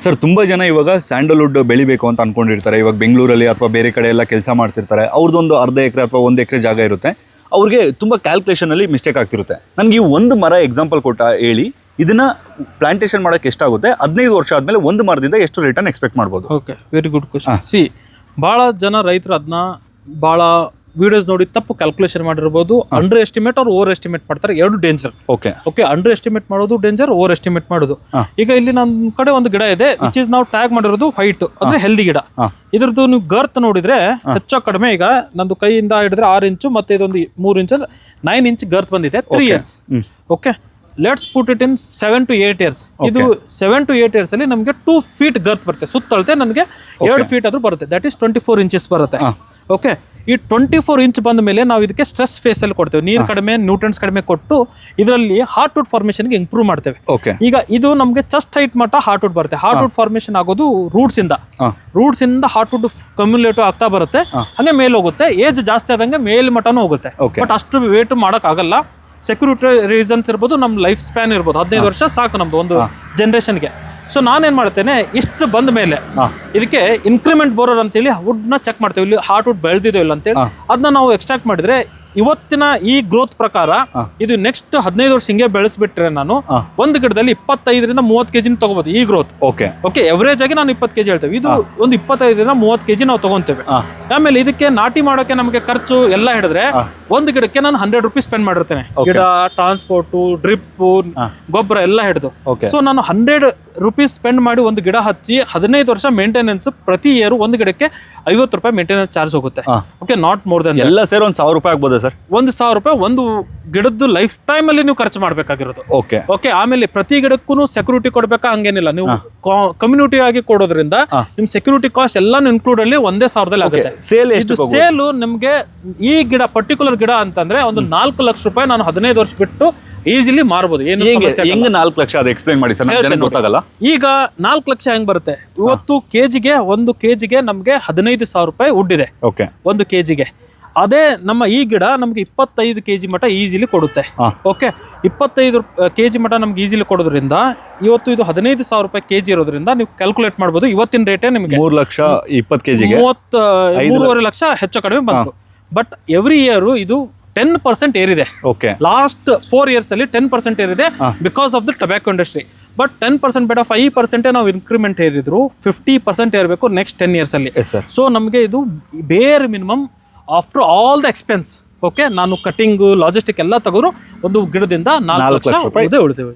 Sir ತುಂಬ ಜನ ಇವಾಗ ಸ್ಯಾಂಡಲ್ವುಡ್ ಬೆಳಿಬೇಕು ಅಂತ ಅನ್ಕೊಂಡಿರ್ತಾರೆ. ಇವಾಗ ಬೆಂಗಳೂರಲ್ಲಿ ಅಥವಾ ಬೇರೆ ಕಡೆ ಎಲ್ಲ ಕೆಲಸ ಮಾಡ್ತಿರ್ತಾರೆ. ಅವ್ರದ್ದೊಂದು ಅರ್ಧ ಎಕರೆ ಅಥವಾ 1 ಎಕರೆ ಜಾಗ ಇರುತ್ತೆ. ಅವ್ರಿಗೆ ತುಂಬ ಕ್ಯಾಲ್ಕುಲೇಷನಲ್ಲಿ ಮಿಸ್ಟೇಕ್ ಆಗ್ತಿರುತ್ತೆ. ನನಗೆ ಈ ಒಂದು ಮರ ಎಕ್ಸಾಂಪಲ್ ಹೇಳಿ, ಇದನ್ನ ಪ್ಲಾಂಟೇಶನ್ ಮಾಡೋಕ್ಕೆ ಎಷ್ಟಾಗುತ್ತೆ, 15 ವರ್ಷ ಆದಮೇಲೆ ಒಂದು ಮರದಿಂದ ಎಷ್ಟು ರಿಟರ್ನ್ ಎಕ್ಸ್ಪೆಕ್ಟ್ ಮಾಡ್ಬೋದು? Okay, very good question. ಭಾಳ ಜನ ರೈತರು ಅದನ್ನ ಭಾಳ ವಿಡಿಯೋಸ್ ನೋಡಿ ತಪ್ಪು ಕ್ಯಾಲ್ಕುಲೇಷನ್ ಮಾಡಿರ್ಬೋದು. ಅಂಡರ್ ಎಸ್ಟಿಮೇಟ್ ಅವ್ರು ಓವರ್ ಎಸ್ಟಿಮೇಟ್ ಮಾಡ್ತಾರೆ. ಎರಡು ಡೇಂಜರ್. ಓಕೆ, ಅಂಡರ್ ಎಸ್ಟಿಮೇಟ್ ಮಾಡೋದು ಡೇಂಜರ್, ಓವರ್ ಎಸ್ಟಿಮೇಟ್ ಮಾಡೋದು. ಈಗ ಇಲ್ಲಿ ನಮ್ಮ ಕಡೆ ಒಂದು ಗಿಡ ಇದೆ, ವಿಚ್ ಇಸ್ ನಾವು ಟ್ಯಾಗ್ ಮಾಡಿರೋದು ವೈಟ್, ಅಂದ್ರೆ ಹೆಲ್ದಿ ಗಿಡ. ಇದ್ರದ್ದು ನೀವು ಗರ್ತ್ ನೋಡಿದ್ರೆ ಹೆಚ್ಚು ಕಡಿಮೆ, ಈಗ ನಂದು ಕೈಯಿಂದ ಹಿಡಿದ್ರೆ 6 ಇಂಚು, ಮತ್ತೆ ಇದೊಂದು 3 ಇಂಚ್, 9 ಇಂಚ್ ಗರ್ತ್ ಬಂದಿದೆ. 3 years. Okay, let's put it in 7 to 8 years. ಇದು 7 to 8 years ಅಲ್ಲಿ ನಮಗೆ 2 feet ಗರ್ತ್ ಬರುತ್ತೆ. ಸುತ್ತಳತೆ ನನಗೆ 2 feet ಆದ್ರೂ ಬರುತ್ತೆ. ದಟ್ ಈಸ್ 24 inches ಬರುತ್ತೆ. ಓಕೆ, ಈ 24 ಇಂಚ್ ಬಂದ ಮೇಲೆ ನಾವು ಇದಕ್ಕೆ ಸ್ಟ್ರೆಸ್ ಫೇಸ್ ಅಲ್ಲಿ ಕೊಡ್ತೇವೆ. ನೀರು ಕಡಿಮೆ, ನ್ಯೂಟ್ರನ್ಸ್ ಕಡಿಮೆ ಕೊಟ್ಟು ಇದರಲ್ಲಿ ಹಾರ್ಟ್ವುಡ್ ಫಾರ್ಮೇಶನ್ಗೆ ಇಂಪ್ರೂವ್ ಮಾಡ್ತೇವೆ. ಈಗ ಇದು ನಮಗೆ ಚೆಸ್ಟ್ ಹೈಟ್ ಮಟ್ಟ ಹಾರ್ಟ್ವುಡ್ ಬರುತ್ತೆ. ಹಾರ್ಟ್ವುಡ್ ಫಾರ್ಮೇಶನ್ ಆಗೋದು ರೂಟ್ಸ್ ಇಂದ ಹಾರ್ಟ್ವುಡ್ ಕಮ್ಯುಲೇಟಿವ್ ಆಗ್ತಾ ಬರುತ್ತೆ. ಹಂಗೆ ಮೇಲೆ ಹೋಗುತ್ತೆ. ಏಜ್ ಜಾಸ್ತಿ ಆದಂಗೆ ಮೇಲ್ ಮಟ್ಟನೂ ಹೋಗುತ್ತೆ. ಬಟ್ ಅಷ್ಟು ವೇಟ್ ಮಾಡಕ್ ಆಗಲ್ಲ. ಸೆಕ್ಯೂರಿಟಿ ರೀಸನ್ಸ್ ಇರ್ಬೋದು, ನಮ್ಮ ಲೈಫ್ ಸ್ಪ್ಯಾನ್ ಇರ್ಬೋದು. 15 ವರ್ಷ ಸಾಕು ನಮ್ದು ಒಂದು ಜನರೇಷನ್ಗೆ. ಸೊ ನಾನೇನ್ ಮಾಡ್ತೇನೆ, ಇಷ್ಟು ಬಂದ ಮೇಲೆ ಇದಕ್ಕೆ ಇನ್ಕ್ರಿಮೆಂಟ್ ಬೋರರ್ ಅಂತೇಳಿ ವುಡ್ನ ಚೆಕ್ ಮಾಡ್ತೇವೆ. ಇಲ್ಲಿ ಹಾರ್ಟ್ ವುಡ್ ಬೆಳೆದಿದೋ ಇಲ್ಲ ಅಂತೇಳಿ ಅದನ್ನ ನಾವು ಎಕ್ಸ್ಟ್ರಾಕ್ಟ್ ಮಾಡಿದ್ರೆ ಇವತ್ತಿನ ಈ ಗ್ರೋತ್ ಪ್ರಕಾರ ಇದು ನೆಕ್ಸ್ಟ್ 15 ವರ್ಷ ಹಿಂಗೆ ಬೆಳೆಸ್ಬಿಟ್ರೆ ನಾನು ಒಂದು ಗಿಡದಲ್ಲಿ 25 ರಿಂದ 30 kg ತಗೋಬಹುದು. ಈ ಗ್ರೋತ್ ಓಕೆ ಎವರೇಜ್ ಆಗಿ ನಾನು 20 kg ಹೇಳ್ತೇವೆ. ಇದು ಒಂದು 25 ರಿಂದ 30 kg ನಾವು ತಗೊಂತೇವೆ. ಆಮೇಲೆ ಇದಕ್ಕೆ ನಾಟಿ ಮಾಡೋಕೆ ನಮಗೆ ಖರ್ಚು ಎಲ್ಲ ಹಿಡಿದ್ರೆ ಒಂದು ಗಿಡಕ್ಕೆ ನಾನು 100 rupees ಸ್ಪೆಂಡ್ ಮಾಡಿರ್ತೇನೆ. ಗಿಡ, ಟ್ರಾನ್ಸ್ಪೋರ್ಟ್, ಡ್ರಿಪ್, ಗೊಬ್ಬರ ಎಲ್ಲ ಹಿಡಿದು. ಸೊ ನಾನು 100 rupees ಸ್ಪೆಂಡ್ ಮಾಡಿ ಒಂದು ಗಿಡ ಹಚ್ಚಿ 15 ವರ್ಷ ಮೇಂಟೆನೆನ್ಸ್, ಪ್ರತಿ ಇಯರ್ ಒಂದು ಗಿಡಕ್ಕೆ 50 ರೂಪಾಯಿ ಮೇಂಟೆನೆನ್ಸ್ ಚಾರ್ಜ್ ಹೋಗುತ್ತೆ. Okay, not more than. ಎಲ್ಲ ಸೇರಿ 1,000 ರೂಪಾಯಿ ಆಗ್ಬೋದಾ ಸರ್? 1,000 ರೂಪಾಯಿ ಒಂದು ಗಿಡದ್ದು ಲೈಫ್ ಟೈಮ್ ಅಲ್ಲಿ ನೀವು ಖರ್ಚು ಮಾಡ್ಬೇಕಾಗಿರೋದು. ಓಕೆ, ಆಮೇಲೆ ಪ್ರತಿ ಗಿಡಕ್ಕೂ ಸೆಕ್ಯೂರಿಟಿ ಕೊಡ್ಬೇಕಾ ಹಂಗೇನಿಲ್ಲ. ನೀವು ಕಮ್ಯುನಿಟಿ ಆಗಿ ಕೊಡೋದ್ರಿಂದ ನಿಮ್ ಸೆಕ್ಯೂರಿಟಿ ಕಾಸ್ಟ್ ಎಲ್ಲಾನು ಇನ್ಕ್ಲೂಡ್ ಅಲ್ಲಿ 1,000 ಆಗುತ್ತೆ. ಸೇಲು ನಿಮ್ಗೆ ಈ ಗಿಡ ಪರ್ಟಿಕ್ಯುಲರ್ ಗಿಡ ಅಂತಂದ್ರೆ ಒಂದು 4 ಲಕ್ಷ ರೂಪಾಯಿ ನಾನು 15 ವರ್ಷ ಬಿಟ್ಟು ಈಸಿಲಿ ಮಾರ್ಬೋದು. ಏನು 4 ಲಕ್ಷ ಅದು ಎಕ್ಸ್ಪ್ಲೈನ್ ಮಾಡಿ ಸರ್, ಗೊತ್ತಾಗಲ್ಲ. ಈಗ 4 ಲಕ್ಷ ಹೆಂಗ್ ಬರುತ್ತೆ? ಇವತ್ತು ಒಂದು ಕೆಜಿಗೆ ನಮ್ಗೆ 15,000 ರೂಪಾಯಿ ವುಡ್ ಇದೆ. ಒಂದು ಕೆಜಿಗೆ. ಅದೇ ನಮ್ಮ ಈ ಗಿಡ ನಮ್ಗೆ 25 kg ಮಟ ಈಸಿಲಿ ಕೊಡುತ್ತೆ. ಓಕೆ, 25 kg ಮಟ ನಮ್ಗೆ ಈಸಿಲಿ ಕೊಡೋದ್ರಿಂದ ಇವತ್ತು ಇದು 15,000 ರೂಪಾಯಿ ಕೆಜಿ ಇರೋದ್ರಿಂದ ನೀವು ಕ್ಯಾಲ್ಕುಲೇಟ್ ಮಾಡ್ಬೋದು. ಇವತ್ತಿನ ರೇಟೇ ನಿಮಗೆ 3 ಲಕ್ಷ 20 kgಗೆ 3.5 ಲಕ್ಷ ಹೆಚ್ಚು ಕಡಿಮೆ ಬಂತು. ಬಟ್ ಎವ್ರಿ ಇಯರ್ ಇದು 10% ಏರಿದೆ. ಲಾಸ್ಟ್ 4 years ಅಲ್ಲಿ 10% ಏರಿದೆ because of the tobacco industry. But 10% ಬೇಡ, 5% ನಾವು ಇನ್ಕ್ರಿಮೆಂಟ್ ಏರಿದ್ರು, 50% ಏರಬೇಕು ನೆಕ್ಸ್ಟ್ 10 years ಅಲ್ಲಿ. ಸೊ ನಮಗೆ ಇದು ಬೇರೆ minimum after all the expense. Okay, ನಾನು ಕಟಿಂಗ್, ಲಾಜಿಸ್ಟಿಕ್ ಎಲ್ಲ ತಗೋರು ಒಂದು ಗಿಡದಿಂದ 4 ಲಕ್ಷ ಉಳಿತೇವೆ.